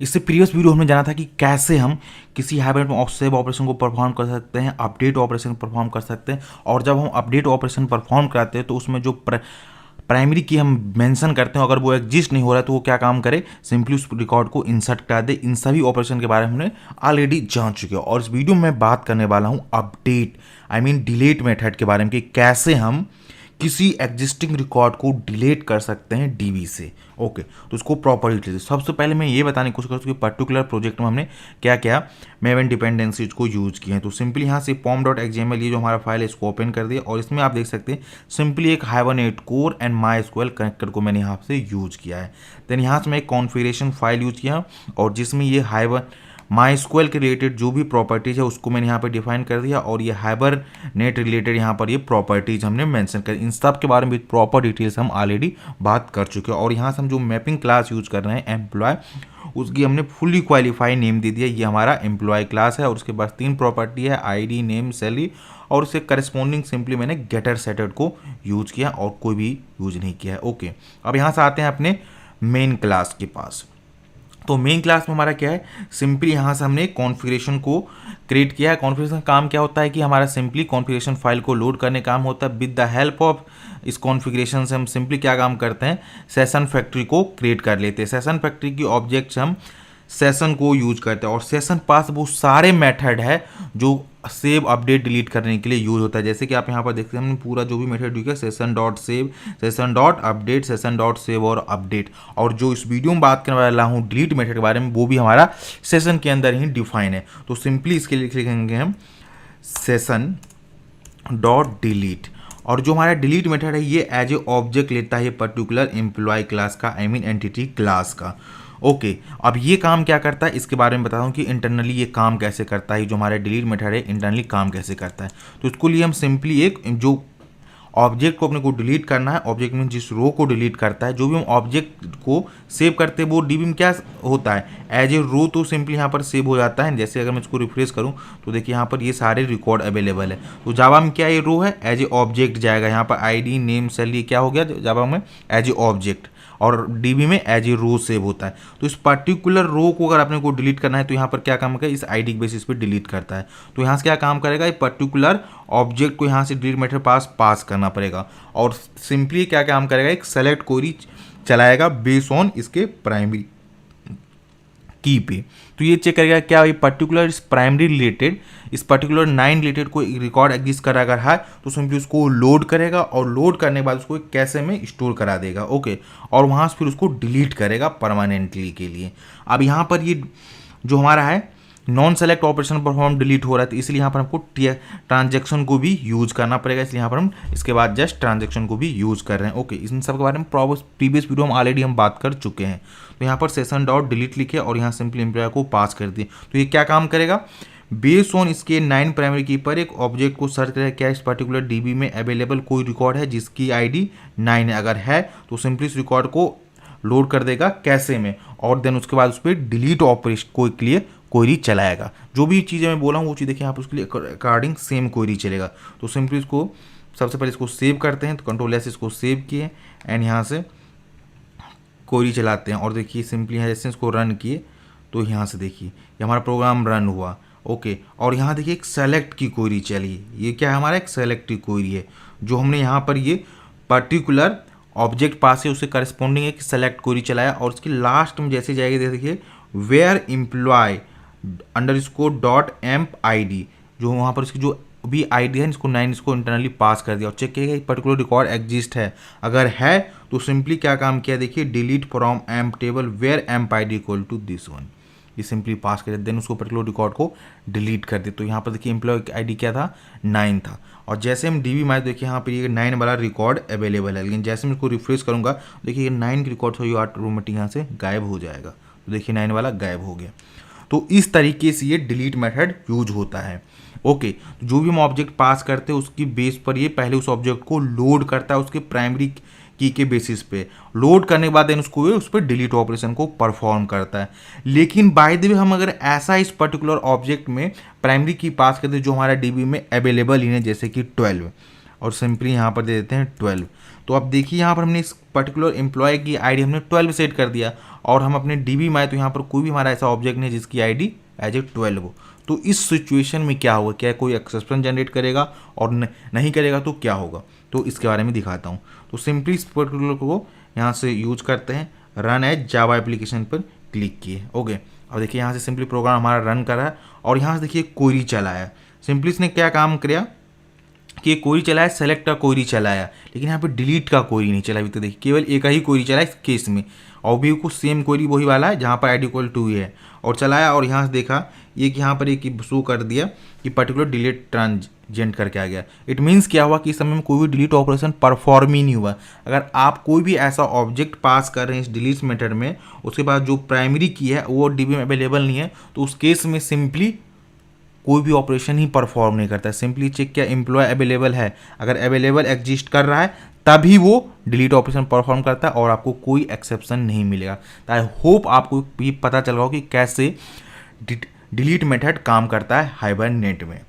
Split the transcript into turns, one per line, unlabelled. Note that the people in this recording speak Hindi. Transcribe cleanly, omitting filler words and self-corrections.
इससे प्रीवियस वीडियो हमने जाना था कि कैसे हम किसी हाइब्रिड सेव ऑपरेशन को परफॉर्म कर सकते हैं, अपडेट ऑपरेशन परफॉर्म कर सकते हैं। और जब हम अपडेट ऑपरेशन परफॉर्म कराते हैं तो उसमें जो प्राइमरी की हम मेंशन करते हैं, अगर वो एग्जिस्ट नहीं हो रहा है तो वो क्या काम करे, सिंपली उस रिकॉर्ड को इंसर्ट करा दे। इन सभी ऑपरेशन के बारे में हमने ऑलरेडी जान चुके हैं। और इस वीडियो में बात करने वाला हूँ अपडेट डिलीट मेथड के बारे में कि कैसे हम किसी एग्जिस्टिंग रिकॉर्ड को डिलीट कर सकते हैं डीबी से। ओके, तो उसको प्रॉपर डिटेल्स। सबसे पहले मैं ये बताने की कोशिश करूँ कि पर्टिकुलर प्रोजेक्ट में हमने क्या क्या मेवन डिपेंडेंसीज को यूज़ किए हैं। तो सिंपली यहाँ से pom.xml ये जो हमारा फाइल है इसको ओपन कर दिया और इसमें आप देख सकते हैं सिंपली एक hibernate core and my SQL connector को मैंने यहाँ से यूज़ किया है। देन यहाँ से मैं एक कॉन्फ़िगरेशन फाइल यूज़ किया और जिसमें ये MySQL के रिलेटेड जो भी प्रॉपर्टीज है उसको मैंने यहाँ पे डिफाइन कर दिया और ये हाइबरनेट रिलेटेड यहाँ पर ये प्रॉपर्टीज हमने मेंशन कर, इन सब के बारे में प्रॉपर डिटेल्स हम ऑलरेडी बात कर चुके हैं। और यहाँ से हम जो मैपिंग क्लास यूज कर रहे हैं एम्प्लॉय, उसकी हमने फुली क्वालिफाई नेम दे दिया, ये हमारा एम्प्लॉय क्लास है और उसके पास 3 प्रॉपर्टी है, ID, नेम, सैलरी, और उससे करस्पॉन्डिंग सिंपली मैंने गेटर सेटेड को यूज किया और कोई भी यूज नहीं किया है। ओके, अब यहाँ से आते हैं अपने मेन क्लास के पास। तो मेन क्लास में हमारा क्या है, सिंपली यहाँ से हमने कॉन्फ़िगरेशन को क्रिएट किया है। कॉन्फ़िगरेशन का काम क्या होता है कि हमारा सिंपली कॉन्फ़िगरेशन फाइल को लोड करने का काम होता है। विद द हेल्प ऑफ इस कॉन्फ़िगरेशन से हम सिंपली क्या काम करते हैं, सेशन फैक्ट्री को क्रिएट कर लेते हैं। सेशन फैक्ट्री की ऑब्जेक्ट्स हम सेशन को यूज करते हैं और सेशन पास वो सारे मेथड है जो सेव अपडेट डिलीट करने के लिए यूज होता है। जैसे कि आप यहाँ पर देखते हैं हमने पूरा जो भी मेथड यूज किया, session dot save, session dot update, session dot save और अपडेट। और जो इस वीडियो में बात करने वाला हूँ डिलीट मेथड के बारे में वो भी हमारा सेशन के अंदर ही डिफाइन है। तो सिंपली इसके लिए लिखेंगे हम सेशन डॉट डिलीट। और जो हमारा डिलीट मेथड है ये एज ए ऑब्जेक्ट लेता है पर्टिकुलर एम्प्लॉय क्लास का, एंटिटी क्लास का। ओके, अब ये काम क्या करता है इसके बारे में बताता हूँ कि इंटरनली ये काम कैसे करता है। जो हमारा डिलीट मेथड है इंटरनली काम कैसे करता है, तो इसको लिए हम सिंपली एक जो ऑब्जेक्ट को अपने को डिलीट करना है, ऑब्जेक्ट में जिस रो को डिलीट करता है, जो भी हम ऑब्जेक्ट को सेव करते हैं वो डीबी में क्या होता है, एज ए रो तो सिंपली यहाँ पर सेव हो जाता है। जैसे अगर मैं इसको रिफ्रेश करूँ तो देखिए यहाँ पर ये सारे रिकॉर्ड अवेलेबल है। तो जावा में क्या ये रो है, एज ए ऑब्जेक्ट जाएगा। यहाँ पर ID, नेम, सैलरी क्या हो गया जावा में एज ए ऑब्जेक्ट और डीबी में एज ए रो सेव होता है। तो इस पर्टिकुलर रो को अगर अपने को डिलीट करना है तो यहाँ पर क्या काम करेगा, इस ID के बेसिस पे डिलीट करता है। तो यहाँ से क्या काम करेगा, ये पर्टिकुलर ऑब्जेक्ट को यहाँ से डिलीट मेथड पास करना पड़ेगा और सिंपली क्या काम करेगा, एक सेलेक्ट क्वेरी चलाएगा बेस ऑन इसके प्राइमरी की पे। तो ये चेक करेगा क्या ये पर्टिकुलर इस प्राइमरी रिलेटेड, इस पर्टिकुलर 9 रिलेटेड कोई रिकॉर्ड एग्जिस्ट कर अगर है तो सिंपली उसको लोड करेगा और लोड करने के बाद उसको एक कैसे में स्टोर करा देगा। ओके, और वहाँ से फिर उसको डिलीट करेगा परमानेंटली के लिए। अब यहाँ पर ये जो हमारा है non select operation perform delete हो रहा है, तो इसलिए यहाँ पर हमको ट्रांजैक्शन को भी यूज करना पड़ेगा, इसलिए यहाँ पर हम इसके बाद जस्ट ट्रांजैक्शन को भी यूज कर रहे हैं। ओके, इन सब के बारे में प्रीवियस वीडियो में ऑलरेडी हम बात कर चुके हैं। तो यहाँ पर सेशन डॉट डिलीट लिखे और यहाँ सिंपली एम्प्लॉय को पास कर दिए। तो ये क्या काम करेगा, बेस ऑन इसके 9 प्राइमरी की पर एक ऑब्जेक्ट को सर्च करेगा क्या इस पर्टिकुलर डीबी में अवेलेबल कोई रिकॉर्ड है जिसकी ID 9 है। अगर है तो सिंपली इस रिकॉर्ड को लोड कर देगा कैसे में और देन उसके बाद उस पर डिलीट ऑपरेशन को के लिए क्वेरी चलाएगा। जो भी चीज़ें मैं बोला हूँ वो चीज़ देखिए यहाँ पर उसके लिए अकॉर्डिंग सेम क्वेरी चलेगा। तो सिंपली इसको सबसे पहले इसको सेव करते हैं, तो Ctrl+S इसको सेव किए एंड यहाँ से क्वेरी चलाते हैं और देखिए सिंपली यहाँ जैसे इसको रन किए तो यहाँ से देखिए ये हमारा प्रोग्राम रन हुआ। ओके, और यहाँ देखिए एक सेलेक्ट की क्वेरी चली, ये क्या है हमारा एक सेलेक्ट की क्वेरी है जो हमने यहाँ पर ये पर्टिकुलर ऑब्जेक्ट पास है उससे करस्पॉन्डिंग एक सेलेक्ट क्वेरी चलाया और उसकी लास्ट में जैसे जाएगी देखिए वेयर एम्प्लॉय _.emp_id, जो वहाँ पर इसकी जो भी ID है इसको 9 इसको इंटरनली पास कर दिया और चेक किया पर्टिकुलर रिकॉर्ड एग्जिस्ट है। अगर है तो सिंपली क्या काम किया देखिए delete from emp table where emp ID equal to this one, ये सिंपली पास कर दिया। देन उसको पर्टिकुलर रिकॉर्ड को डिलीट कर दिया। तो यहाँ पर देखिए एम्प्लॉय ID क्या था 9 था और जैसे हम DB में देखिए यहाँ पर ये 9 वाला रिकॉर्ड अवेलेबल है, लेकिन जैसे मैं इसको रिफ्रेश करूँगा देखिए ये 9 की रिकॉर्ड तो ये ऑटोमेटिक यहाँ से गायब हो जाएगा। तो देखिए 9 वाला गायब हो गया। तो इस तरीके से ये डिलीट मेथड यूज होता है। ओके, जो भी हम ऑब्जेक्ट पास करते हैं उसकी बेस पर ये पहले उस ऑब्जेक्ट को लोड करता है उसके प्राइमरी की के बेसिस पे। लोड करने के बाद देन उसको उस पर डिलीट ऑपरेशन को परफॉर्म करता है। लेकिन बाय द वे हम अगर ऐसा इस पर्टिकुलर ऑब्जेक्ट में प्राइमरी की पास करते हैं जो हमारा डीबी में अवेलेबल ही है जैसे कि 12 और सिंपली यहाँ पर दे देते हैं 12, तो अब देखिए यहाँ पर हमने इस पर्टिकुलर एम्प्लॉय की आईडी हमने 12 सेट कर दिया और हम अपने डीबी में आए तो यहाँ पर कोई भी हमारा ऐसा ऑब्जेक्ट नहीं है जिसकी आईडी एज ए 12 हो। तो इस सिचुएशन में क्या होगा, क्या कोई एक्सेप्शन जनरेट करेगा और नहीं करेगा तो क्या होगा, तो इसके बारे में दिखाता हूँ। तो सिंपली इस पर्टिकुलर को यहाँ से यूज करते हैं, रन एज जावा एप्लीकेशन पर क्लिक किए। ओके, और देखिए यहाँ से सिंपली प्रोग्राम हमारा रन कर रहा है और यहाँ से देखिए क्वेरी चला है। सिंपली इसने क्या काम किया कि क्वेरी चलाया, सेलेक्ट का क्वेरी चलाया, लेकिन यहाँ पे डिलीट का क्वेरी नहीं चला अभी। तो देखिए केवल एक ही क्वेरी चला इस केस में, और भी कुछ सेम क्वेरी वही वाला है जहाँ पर आईडी इक्वल टू है, और चलाया और यहाँ से देखा ये कि यहाँ पर एक शो कर दिया कि पर्टिकुलर डिलीट ट्रांजेंट करके आ गया। इट मीन्स क्या हुआ कि इस समय में कोई भी डिलीट ऑपरेशन परफॉर्म ही नहीं हुआ। अगर आप कोई भी ऐसा ऑब्जेक्ट पास कर रहे हैं इस डिलीट मेथड में, उसके बाद जो प्राइमरी की है वो डीबी में अवेलेबल नहीं है, तो उस केस में सिंपली कोई भी ऑपरेशन ही परफॉर्म नहीं करता है। सिंपली चेक क्या एम्प्लॉय अवेलेबल है, अगर अवेलेबल एग्जिस्ट कर रहा है तभी वो डिलीट ऑपरेशन परफॉर्म करता है और आपको कोई एक्सेप्शन नहीं मिलेगा। तो आई होप आपको भी पता चल गया हो कि कैसे डिलीट मेथड काम करता है हाइबरनेट में।